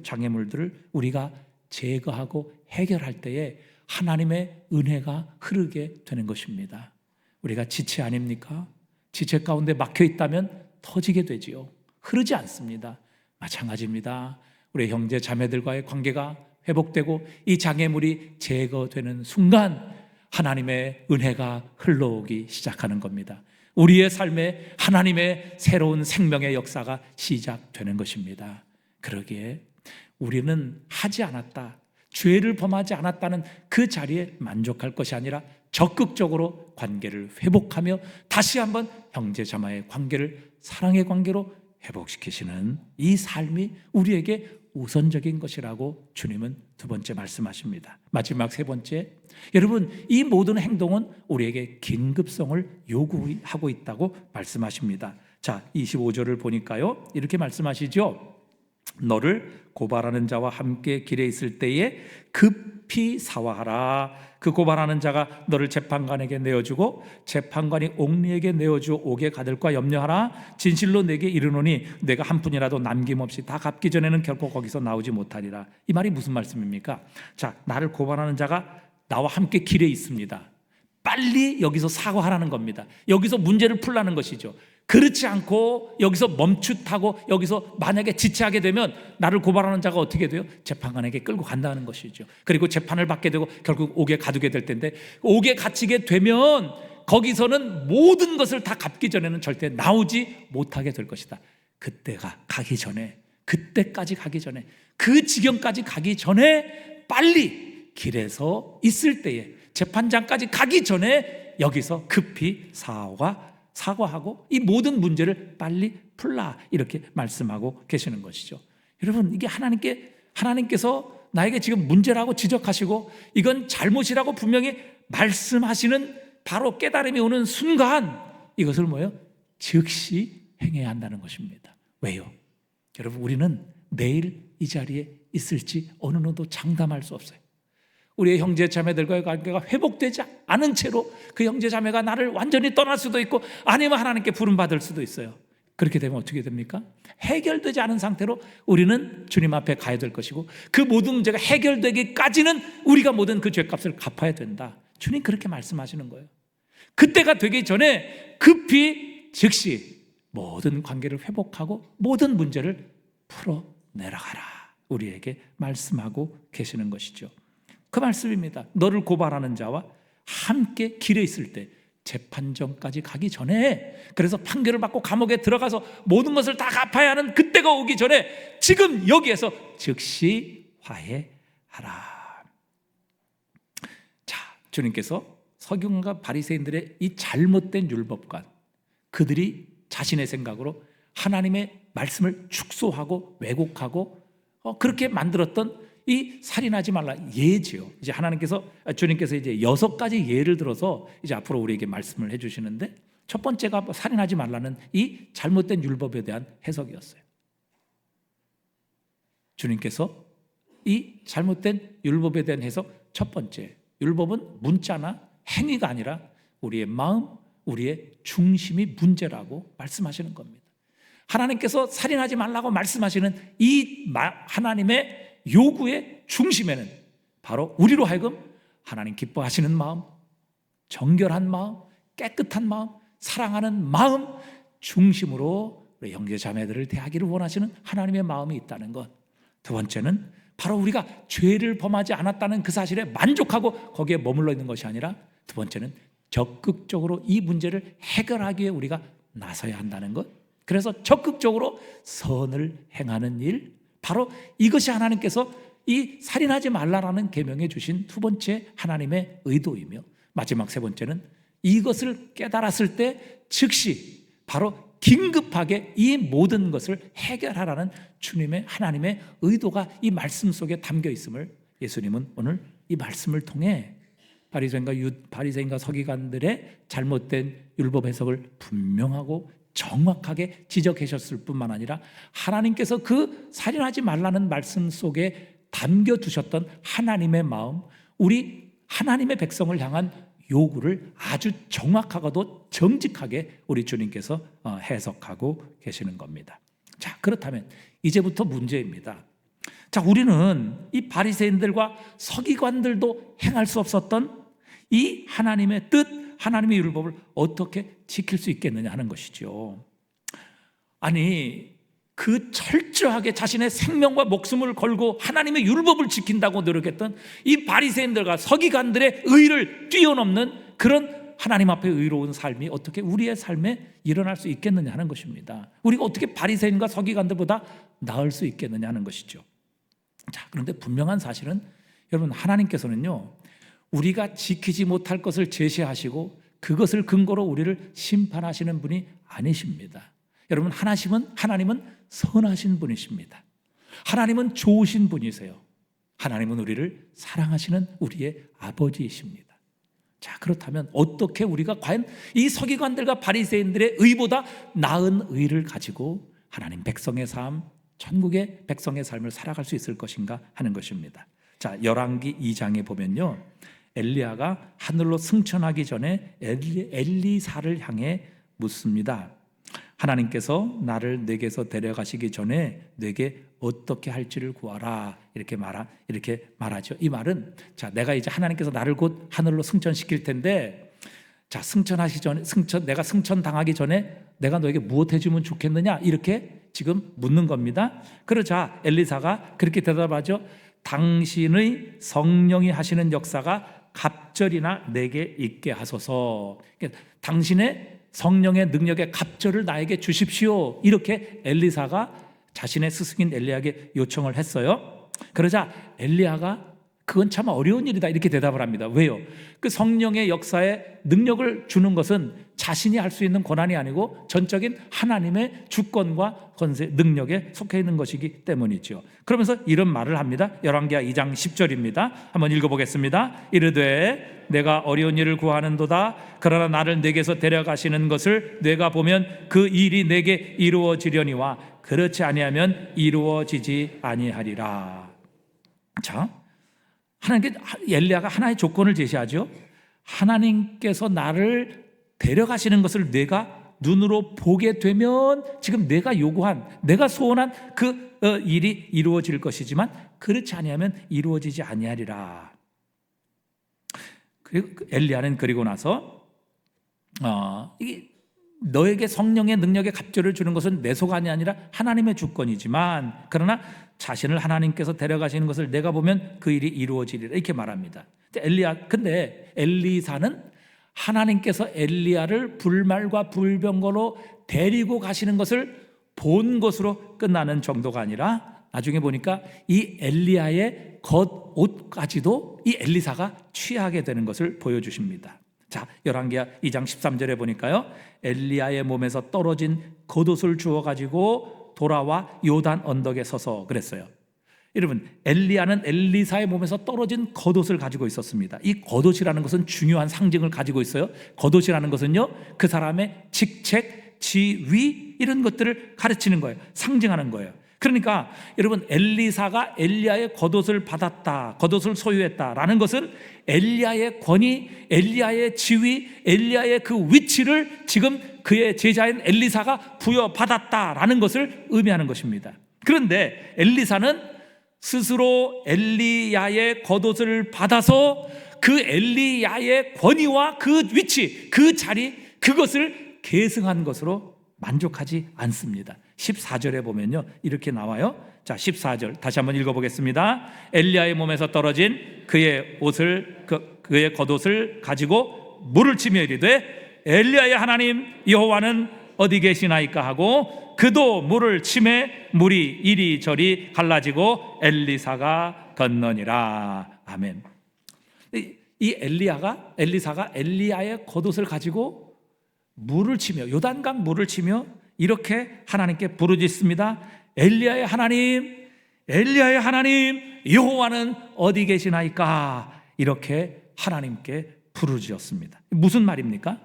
장애물들을 우리가 제거하고 해결할 때에 하나님의 은혜가 흐르게 되는 것입니다. 우리가 지체 아닙니까? 지체 가운데 막혀 있다면 터지게 되지요. 흐르지 않습니다. 마찬가지입니다. 우리 형제 자매들과의 관계가 회복되고 이 장애물이 제거되는 순간 하나님의 은혜가 흘러오기 시작하는 겁니다. 우리의 삶에 하나님의 새로운 생명의 역사가 시작되는 것입니다. 그러기에 우리는 하지 않았다, 죄를 범하지 않았다는 그 자리에 만족할 것이 아니라 적극적으로 관계를 회복하며 다시 한번 형제 자매의 관계를 사랑의 관계로 회복시키시는 이 삶이 우리에게 우선적인 것이라고 주님은 두 번째 말씀하십니다. 마지막 세 번째, 여러분, 이 모든 행동은 우리에게 긴급성을 요구하고 있다고 말씀하십니다. 자, 25절을 보니까요, 이렇게 말씀하시죠. 너를 고발하는 자와 함께 길에 있을 때에 급히 사화하라. 그 고발하는 자가 너를 재판관에게 내어주고 재판관이 옥리에게 내어주어 옥에 가둘까 염려하라. 진실로 내게 이르노니 내가 한 푼이라도 남김없이 다 갚기 전에는 결코 거기서 나오지 못하리라. 이 말이 무슨 말씀입니까? 자, 나를 고발하는 자가 나와 함께 길에 있습니다. 빨리 여기서 사과하라는 겁니다. 여기서 문제를 풀라는 것이죠. 그렇지 않고 여기서 멈칫하고 여기서 만약에 지체하게 되면 나를 고발하는 자가 어떻게 돼요? 재판관에게 끌고 간다는 것이죠. 그리고 재판을 받게 되고 결국 옥에 가두게 될 텐데, 옥에 갇히게 되면 거기서는 모든 것을 다 갚기 전에는 절대 나오지 못하게 될 것이다. 그때가 가기 전에, 그때까지 가기 전에, 그 지경까지 가기 전에 빨리 길에서 있을 때에, 재판장까지 가기 전에 여기서 급히 사과하고 이 모든 문제를 빨리 풀라, 이렇게 말씀하고 계시는 것이죠. 여러분, 이게 하나님께서 나에게 지금 문제라고 지적하시고 이건 잘못이라고 분명히 말씀하시는 바로 깨달음이 오는 순간 이것을 뭐예요? 즉시 행해야 한다는 것입니다. 왜요? 여러분, 우리는 내일 이 자리에 있을지 어느 누구도 장담할 수 없어요. 우리의 형제 자매들과의 관계가 회복되지 않은 채로 그 형제 자매가 나를 완전히 떠날 수도 있고 아니면 하나님께 부름받을 수도 있어요. 그렇게 되면 어떻게 됩니까? 해결되지 않은 상태로 우리는 주님 앞에 가야 될 것이고 그 모든 문제가 해결되기까지는 우리가 모든 그 죄값을 갚아야 된다. 주님 그렇게 말씀하시는 거예요. 그때가 되기 전에 급히 즉시 모든 관계를 회복하고 모든 문제를 풀어내라가라, 우리에게 말씀하고 계시는 것이죠. 그 말씀입니다. 너를 고발하는 자와 함께 길에 있을 때, 재판정까지 가기 전에, 그래서 판결을 받고 감옥에 들어가서 모든 것을 다 갚아야 하는 그때가 오기 전에 지금 여기에서 즉시 화해하라. 자, 주님께서 서기관과 바리새인들의 이 잘못된 율법관, 그들이 자신의 생각으로 하나님의 말씀을 축소하고 왜곡하고 그렇게 만들었던 이 살인하지 말라 예지요. 이제 주님께서 이제 6가지 예를 들어서 이제 앞으로 우리에게 말씀을 해주시는데, 첫 번째가 살인하지 말라는 이 잘못된 율법에 대한 해석이었어요. 주님께서 이 잘못된 율법에 대한 해석, 첫 번째, 율법은 문자나 행위가 아니라 우리의 마음, 우리의 중심이 문제라고 말씀하시는 겁니다. 하나님께서 살인하지 말라고 말씀하시는 이 하나님의 요구의 중심에는 바로 우리로 하여금 하나님 기뻐하시는 마음, 정결한 마음, 깨끗한 마음, 사랑하는 마음 중심으로 우리 형제 자매들을 대하기를 원하시는 하나님의 마음이 있다는 것. 두 번째는 바로 우리가 죄를 범하지 않았다는 그 사실에 만족하고 거기에 머물러 있는 것이 아니라, 두 번째는 적극적으로 이 문제를 해결하기 위해 우리가 나서야 한다는 것. 그래서 적극적으로 선을 행하는 일, 바로 이것이 하나님께서 이 살인하지 말라라는 계명에 주신 두 번째 하나님의 의도이며, 마지막 세 번째는 이것을 깨달았을 때 즉시 바로 긴급하게 이 모든 것을 해결하라는 주님의 하나님의 의도가 이 말씀 속에 담겨 있음을 예수님은 오늘 이 말씀을 통해 바리새인과 서기관들의 잘못된 율법 해석을 분명하고 정확하게 지적하셨을 뿐만 아니라 하나님께서 그 살인하지 말라는 말씀 속에 담겨두셨던 하나님의 마음, 우리 하나님의 백성을 향한 요구를 아주 정확하고도 정직하게 우리 주님께서 해석하고 계시는 겁니다. 자, 그렇다면 이제부터 문제입니다. 자, 우리는 이 바리새인들과 서기관들도 행할 수 없었던 이 하나님의 뜻, 하나님의 율법을 어떻게 지킬 수 있겠느냐 하는 것이죠. 아니, 그 철저하게 자신의 생명과 목숨을 걸고 하나님의 율법을 지킨다고 노력했던 이 바리새인들과 서기관들의 의를 뛰어넘는 그런 하나님 앞에 의로운 삶이 어떻게 우리의 삶에 일어날 수 있겠느냐 하는 것입니다. 우리가 어떻게 바리새인과 서기관들보다 나을 수 있겠느냐 하는 것이죠. 자, 그런데 분명한 사실은 여러분, 하나님께서는요, 우리가 지키지 못할 것을 제시하시고 그것을 근거로 우리를 심판하시는 분이 아니십니다. 여러분, 하나님은 선하신 분이십니다. 하나님은 좋으신 분이세요. 하나님은 우리를 사랑하시는 우리의 아버지이십니다. 자, 그렇다면 어떻게 우리가 과연 이 서기관들과 바리새인들의 의보다 나은 의를 가지고 하나님 백성의 삶, 천국의 백성의 삶을 살아갈 수 있을 것인가 하는 것입니다. 자, 열왕기 2장에 보면요, 엘리야가 하늘로 승천하기 전에 엘리사를 향해 묻습니다. 하나님께서 나를 내게서 데려가시기 전에 내게 어떻게 할지를 구하라, 이렇게 말하죠. 이 말은, 자, 내가 이제 하나님께서 나를 곧 하늘로 승천시킬 텐데, 자, 내가 승천당하기 전에 내가 너에게 무엇 해주면 좋겠느냐, 이렇게 지금 묻는 겁니다. 그러자 엘리사가 그렇게 대답하죠. 당신의 성령이 하시는 역사가 갑절이나 내게 있게 하소서. 그러니까 당신의 성령의 능력의 갑절을 나에게 주십시오, 이렇게 엘리사가 자신의 스승인 엘리야에게 요청을 했어요. 그러자 엘리야가 그건 참 어려운 일이다, 이렇게 대답을 합니다. 왜요? 그 성령의 역사에 능력을 주는 것은 자신이 할 수 있는 권한이 아니고 전적인 하나님의 주권과 권세, 능력에 속해 있는 것이기 때문이죠. 그러면서 이런 말을 합니다. 열왕기하 2장 10절입니다. 한번 읽어보겠습니다. 이르되 내가 어려운 일을 구하는도다. 그러나 나를 내게서 데려가시는 것을 내가 보면 그 일이 내게 이루어지려니와 그렇지 아니하면 이루어지지 아니하리라. 자, 엘리야가 하나의 조건을 제시하죠. 하나님께서 나를 데려가시는 것을 내가 눈으로 보게 되면 지금 내가 요구한, 내가 소원한 그 일이 이루어질 것이지만 그렇지 아니하면 이루어지지 아니하리라. 그리고 엘리야는 그리고 나서 너에게 성령의 능력의 갑절을 주는 것은 내 소관이 아니라 하나님의 주권이지만, 그러나 자신을 하나님께서 데려가시는 것을 내가 보면 그 일이 이루어지리라, 이렇게 말합니다. 근데 엘리사는 하나님께서 엘리야를 불말과 불병거로 데리고 가시는 것을 본 것으로 끝나는 정도가 아니라 나중에 보니까 이 엘리야의 겉옷까지도 이 엘리사가 취하게 되는 것을 보여주십니다. 자, 열왕기하 2장 13절에 보니까요, 엘리야의 몸에서 떨어진 겉옷을 주워가지고 돌아와 요단 언덕에 서서 그랬어요. 여러분, 엘리야는 엘리사의 몸에서 떨어진 겉옷을 가지고 있었습니다. 이 겉옷이라는 것은 중요한 상징을 가지고 있어요. 겉옷이라는 것은요, 그 사람의 직책, 지위, 이런 것들을 가르치는 거예요. 상징하는 거예요. 그러니까 여러분, 엘리사가 엘리야의 겉옷을 받았다, 겉옷을 소유했다라는 것은 엘리야의 권위, 엘리야의 지위, 엘리야의 그 위치를 지금 그의 제자인 엘리사가 부여받았다라는 것을 의미하는 것입니다. 그런데 엘리사는 스스로 엘리야의 겉옷을 받아서 그 엘리야의 권위와 그 위치, 그 자리, 그것을 계승한 것으로 만족하지 않습니다. 14절에 보면요, 이렇게 나와요. 자, 14절 다시 한번 읽어보겠습니다. 엘리야의 몸에서 떨어진 그의 옷을, 그의 겉옷을 가지고 물을 치며 이르되 엘리야의 하나님 여호와는 어디 계시나이까 하고 그도 물을 치매 물이 이리저리 갈라지고 엘리사가 건너니라. 아멘. 이 엘리사가 엘리야의 겉옷을 가지고 물을 치며, 요단강 물을 치며 이렇게 하나님께 부르짖습니다. 엘리야의 하나님, 엘리야의 하나님 여호와는 어디 계시나이까? 이렇게 하나님께 부르짖었습니다. 무슨 말입니까?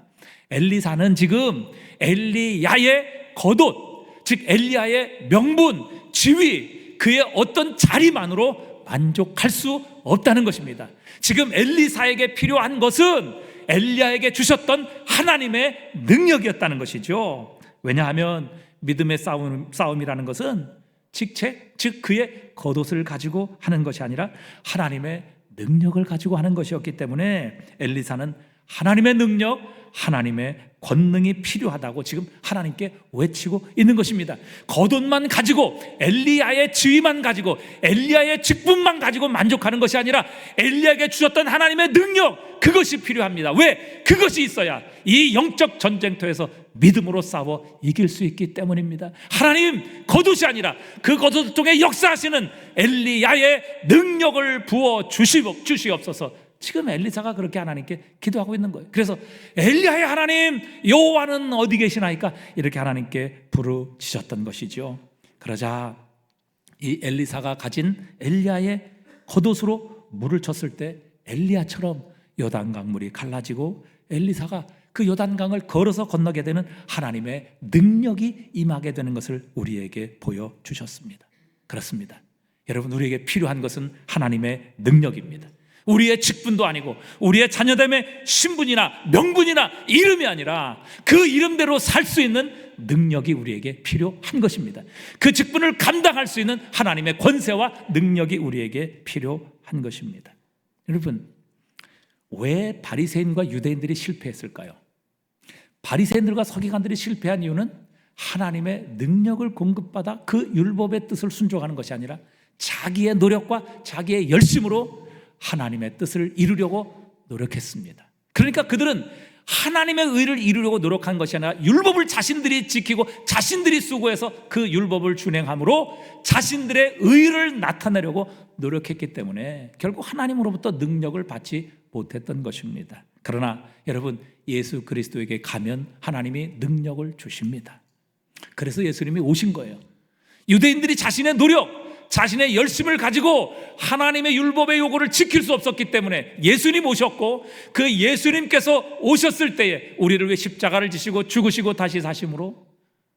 엘리사는 지금 엘리야의 겉옷, 즉 엘리야의 명분, 지위, 그의 어떤 자리만으로 만족할 수 없다는 것입니다. 지금 엘리사에게 필요한 것은 엘리야에게 주셨던 하나님의 능력이었다는 것이죠. 왜냐하면 믿음의 싸움이라는 것은 직책, 즉 그의 겉옷을 가지고 하는 것이 아니라 하나님의 능력을 가지고 하는 것이었기 때문에 엘리사는 하나님의 능력, 하나님의 권능이 필요하다고 지금 하나님께 외치고 있는 것입니다. 겉옷만 가지고, 엘리야의 지위만 가지고, 엘리야의 직분만 가지고 만족하는 것이 아니라 엘리야에게 주셨던 하나님의 능력, 그것이 필요합니다. 왜? 그것이 있어야 이 영적 전쟁터에서 믿음으로 싸워 이길 수 있기 때문입니다. 하나님 겉옷이 아니라 그 겉옷을 통해 역사하시는 엘리야의 능력을 부어 주시옵소서. 지금 엘리사가 그렇게 하나님께 기도하고 있는 거예요. 그래서 엘리야의 하나님 여호와는 어디 계시나이까? 이렇게 하나님께 부르짖었던 것이죠. 그러자 이 엘리사가 가진 엘리야의 겉옷으로 물을 쳤을 때 엘리야처럼 요단강 물이 갈라지고 엘리사가 그 요단강을 걸어서 건너게 되는 하나님의 능력이 임하게 되는 것을 우리에게 보여주셨습니다. 그렇습니다. 여러분, 우리에게 필요한 것은 하나님의 능력입니다. 우리의 직분도 아니고 우리의 자녀됨의 신분이나 명분이나 이름이 아니라 그 이름대로 살 수 있는 능력이 우리에게 필요한 것입니다. 그 직분을 감당할 수 있는 하나님의 권세와 능력이 우리에게 필요한 것입니다. 여러분, 왜 바리새인과 유대인들이 실패했을까요? 바리새인들과 서기관들이 실패한 이유는 하나님의 능력을 공급받아 그 율법의 뜻을 순종하는 것이 아니라 자기의 노력과 자기의 열심으로 하나님의 뜻을 이루려고 노력했습니다. 그러니까 그들은 하나님의 의를 이루려고 노력한 것이 아니라 율법을 자신들이 지키고 자신들이 수고해서 그 율법을 준행함으로 자신들의 의를 나타내려고 노력했기 때문에 결국 하나님으로부터 능력을 받지 못했던 것입니다. 그러나 여러분, 예수 그리스도에게 가면 하나님이 능력을 주십니다. 그래서 예수님이 오신 거예요. 유대인들이 자신의 노력, 자신의 열심을 가지고 하나님의 율법의 요구를 지킬 수 없었기 때문에 예수님 오셨고, 그 예수님께서 오셨을 때에 우리를 위해 십자가를 지시고 죽으시고 다시 사심으로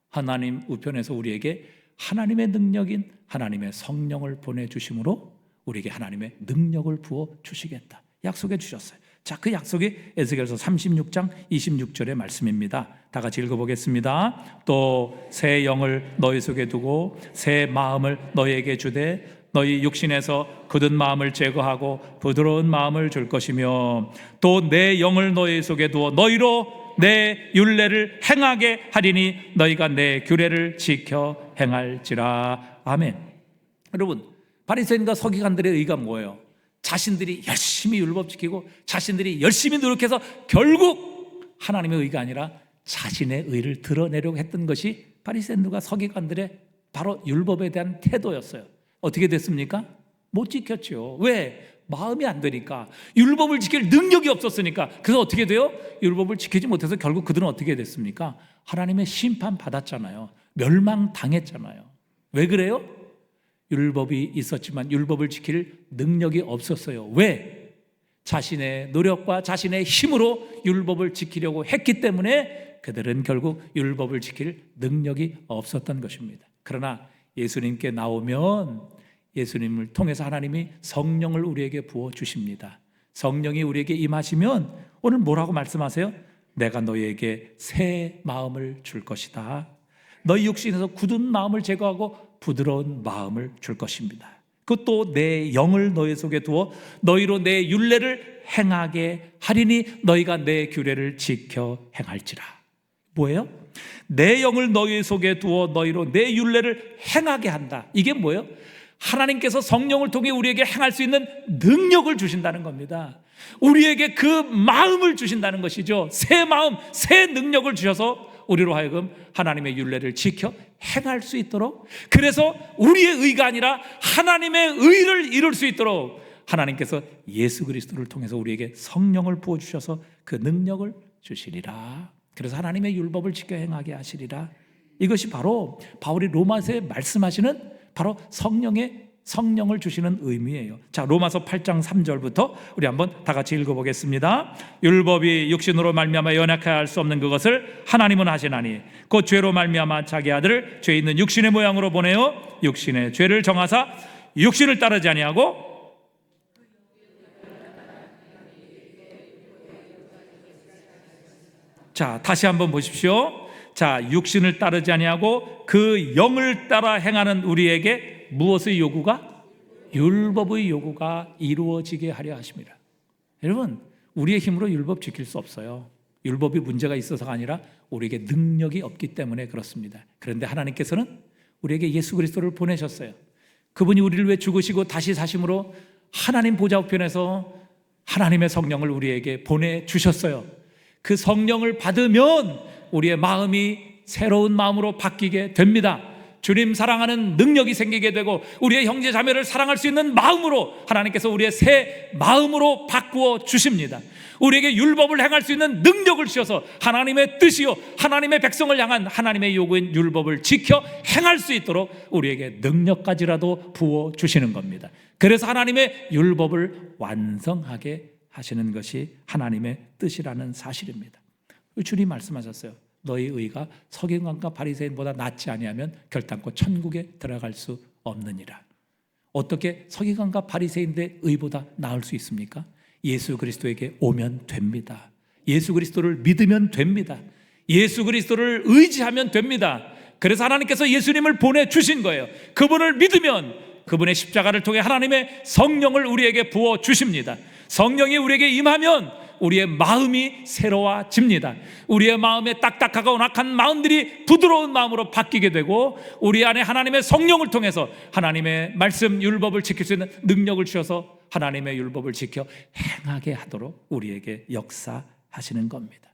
하나님 우편에서 우리에게 하나님의 능력인 하나님의 성령을 보내주심으로 우리에게 하나님의 능력을 부어주시겠다 약속해 주셨어요. 자, 그 약속이 에스겔서 36장 26절의 말씀입니다. 다 같이 읽어보겠습니다. 또 새 영을 너희 속에 두고 새 마음을 너희에게 주되 너희 육신에서 굳은 마음을 제거하고 부드러운 마음을 줄 것이며 또 내 영을 너희 속에 두어 너희로 내 율례를 행하게 하리니 너희가 내 규례를 지켜 행할지라. 아멘. 여러분, 바리새인과 서기관들의 의가 뭐예요? 자신들이 열심히 율법 지키고 자신들이 열심히 노력해서 결국 하나님의 의가 아니라 자신의 의를 드러내려고 했던 것이 바리새인들과 서기관들의 바로 율법에 대한 태도였어요. 어떻게 됐습니까? 못 지켰죠. 왜? 마음이 안 되니까, 율법을 지킬 능력이 없었으니까. 그래서 어떻게 돼요? 율법을 지키지 못해서 결국 그들은 어떻게 됐습니까? 하나님의 심판 받았잖아요. 멸망당했잖아요. 왜 그래요? 율법이 있었지만 율법을 지킬 능력이 없었어요. 왜? 자신의 노력과 자신의 힘으로 율법을 지키려고 했기 때문에 그들은 결국 율법을 지킬 능력이 없었던 것입니다. 그러나 예수님께 나오면 예수님을 통해서 하나님이 성령을 우리에게 부어주십니다. 성령이 우리에게 임하시면 오늘 뭐라고 말씀하세요? 내가 너희에게 새 마음을 줄 것이다. 너희 육신에서 굳은 마음을 제거하고 부드러운 마음을 줄 것입니다. 그것도 내 영을 너희 속에 두어 너희로 내 율례를 행하게 하리니 너희가 내 규례를 지켜 행할지라. 뭐예요? 내 영을 너희 속에 두어 너희로 내 율례를 행하게 한다. 이게 뭐예요? 하나님께서 성령을 통해 우리에게 행할 수 있는 능력을 주신다는 겁니다. 우리에게 그 마음을 주신다는 것이죠. 새 마음, 새 능력을 주셔서 우리로 하여금 하나님의 율례를 지켜 행할 수 있도록, 그래서 우리의 의가 아니라 하나님의 의를 이룰 수 있도록 하나님께서 예수 그리스도를 통해서 우리에게 성령을 부어주셔서 그 능력을 주시리라. 그래서 하나님의 율법을 지켜 행하게 하시리라. 이것이 바로 바울이 로마서에 말씀하시는 바로 성령을 주시는 의미예요. 자, 로마서 8장 3절부터 우리 한번 다 같이 읽어보겠습니다. 율법이 육신으로 말미암아 연약하여 할 수 없는 그것을 하나님은 하시나니 곧 죄로 말미암아 자기 아들을 죄 있는 육신의 모양으로 보내어 육신의 죄를 정하사 육신을 따르지 아니하고, 자, 다시 한번 보십시오. 자, 육신을 따르지 아니하고 그 영을 따라 행하는 우리에게 무엇의 요구가? 율법의 요구가 이루어지게 하려 하십니다. 여러분, 우리의 힘으로 율법 지킬 수 없어요. 율법이 문제가 있어서가 아니라 우리에게 능력이 없기 때문에 그렇습니다. 그런데 하나님께서는 우리에게 예수 그리스도를 보내셨어요. 그분이 우리를 위해 죽으시고 다시 사심으로 하나님 보좌 우편에서 하나님의 성령을 우리에게 보내주셨어요. 그 성령을 받으면 우리의 마음이 새로운 마음으로 바뀌게 됩니다. 주님 사랑하는 능력이 생기게 되고 우리의 형제 자매를 사랑할 수 있는 마음으로 하나님께서 우리의 새 마음으로 바꾸어 주십니다. 우리에게 율법을 행할 수 있는 능력을 주셔서 하나님의 뜻이요 하나님의 백성을 향한 하나님의 요구인 율법을 지켜 행할 수 있도록 우리에게 능력까지라도 부어 주시는 겁니다. 그래서 하나님의 율법을 완성하게 하시는 것이 하나님의 뜻이라는 사실입니다. 주님 말씀하셨어요. 너희 의가 서기관과 바리새인보다 낫지 아니하면 결단코 천국에 들어갈 수 없느니라. 어떻게 서기관과 바리새인의 의보다 나을 수 있습니까? 예수 그리스도에게 오면 됩니다. 예수 그리스도를 믿으면 됩니다. 예수 그리스도를 의지하면 됩니다. 그래서 하나님께서 예수님을 보내주신 거예요. 그분을 믿으면 그분의 십자가를 통해 하나님의 성령을 우리에게 부어주십니다. 성령이 우리에게 임하면 우리의 마음이 새로워집니다. 우리의 마음에 딱딱하고 낙한 마음들이 부드러운 마음으로 바뀌게 되고 우리 안에 하나님의 성령을 통해서 하나님의 말씀 율법을 지킬 수 있는 능력을 주셔서 하나님의 율법을 지켜 행하게 하도록 우리에게 역사하시는 겁니다.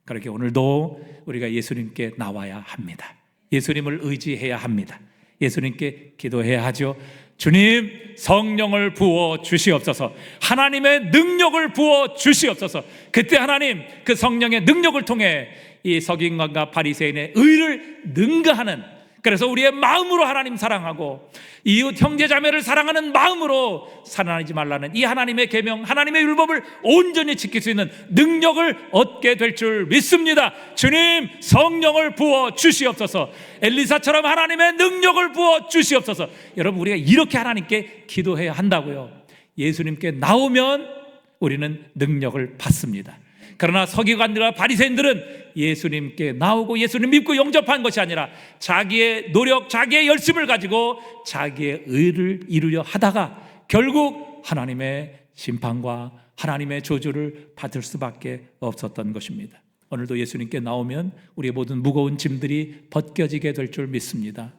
그렇게 오늘도 우리가 예수님께 나와야 합니다. 예수님을 의지해야 합니다. 예수님께 기도해야 하죠. 주님, 성령을 부어 주시옵소서. 하나님의 능력을 부어 주시옵소서. 그때 하나님 그 성령의 능력을 통해 이 서기관과 바리새인의 의를 능가하는, 그래서 우리의 마음으로 하나님 사랑하고 이웃 형제 자매를 사랑하는 마음으로 살아나지 말라는 이 하나님의 계명, 하나님의 율법을 온전히 지킬 수 있는 능력을 얻게 될 줄 믿습니다. 주님, 성령을 부어 주시옵소서. 엘리사처럼 하나님의 능력을 부어 주시옵소서. 여러분, 우리가 이렇게 하나님께 기도해야 한다고요. 예수님께 나오면 우리는 능력을 받습니다. 그러나 서기관들과 바리새인들은 예수님께 나오고 예수님 믿고 영접한 것이 아니라 자기의 노력, 자기의 열심을 가지고 자기의 의를 이루려 하다가 결국 하나님의 심판과 하나님의 저주를 받을 수밖에 없었던 것입니다. 오늘도 예수님께 나오면 우리의 모든 무거운 짐들이 벗겨지게 될 줄 믿습니다.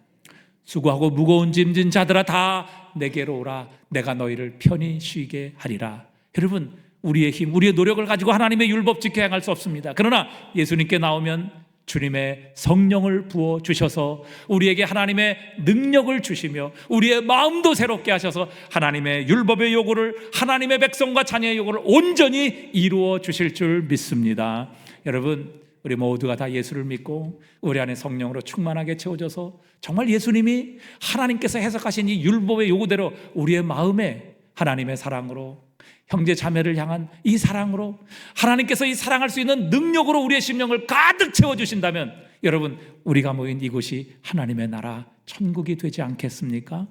수고하고 무거운 짐진 자들아 다 내게로 오라. 내가 너희를 편히 쉬게 하리라. 여러분, 우리의 힘, 우리의 노력을 가지고 하나님의 율법 지켜 행할 수 없습니다. 그러나 예수님께 나오면 주님의 성령을 부어 주셔서 우리에게 하나님의 능력을 주시며 우리의 마음도 새롭게 하셔서 하나님의 율법의 요구를, 하나님의 백성과 자녀의 요구를 온전히 이루어 주실 줄 믿습니다. 여러분, 우리 모두가 다 예수를 믿고 우리 안에 성령으로 충만하게 채워져서 정말 예수님이 하나님께서 해석하신 이 율법의 요구대로 우리의 마음에 하나님의 사랑으로, 형제 자매를 향한 이 사랑으로, 하나님께서 이 사랑할 수 있는 능력으로 우리의 심령을 가득 채워주신다면 여러분, 우리가 모인 이곳이 하나님의 나라 천국이 되지 않겠습니까?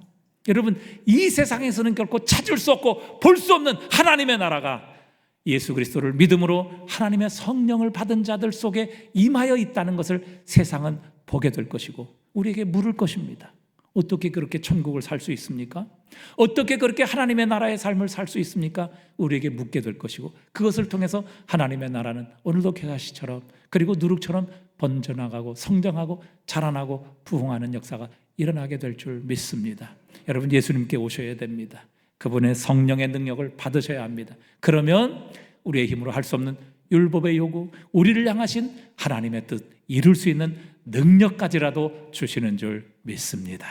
여러분, 이 세상에서는 결코 찾을 수 없고 볼 수 없는 하나님의 나라가 예수 그리스도를 믿음으로 하나님의 성령을 받은 자들 속에 임하여 있다는 것을 세상은 보게 될 것이고 우리에게 물을 것입니다. 어떻게 그렇게 천국을 살 수 있습니까? 어떻게 그렇게 하나님의 나라의 삶을 살 수 있습니까? 우리에게 묻게 될 것이고 그것을 통해서 하나님의 나라는 오늘도 개가시처럼 그리고 누룩처럼 번져나가고 성장하고 자라나고 부흥하는 역사가 일어나게 될 줄 믿습니다. 여러분, 예수님께 오셔야 됩니다. 그분의 성령의 능력을 받으셔야 합니다. 그러면 우리의 힘으로 할 수 없는 율법의 요구, 우리를 향하신 하나님의 뜻 이룰 수 있는 능력까지라도 주시는 줄 믿습니다.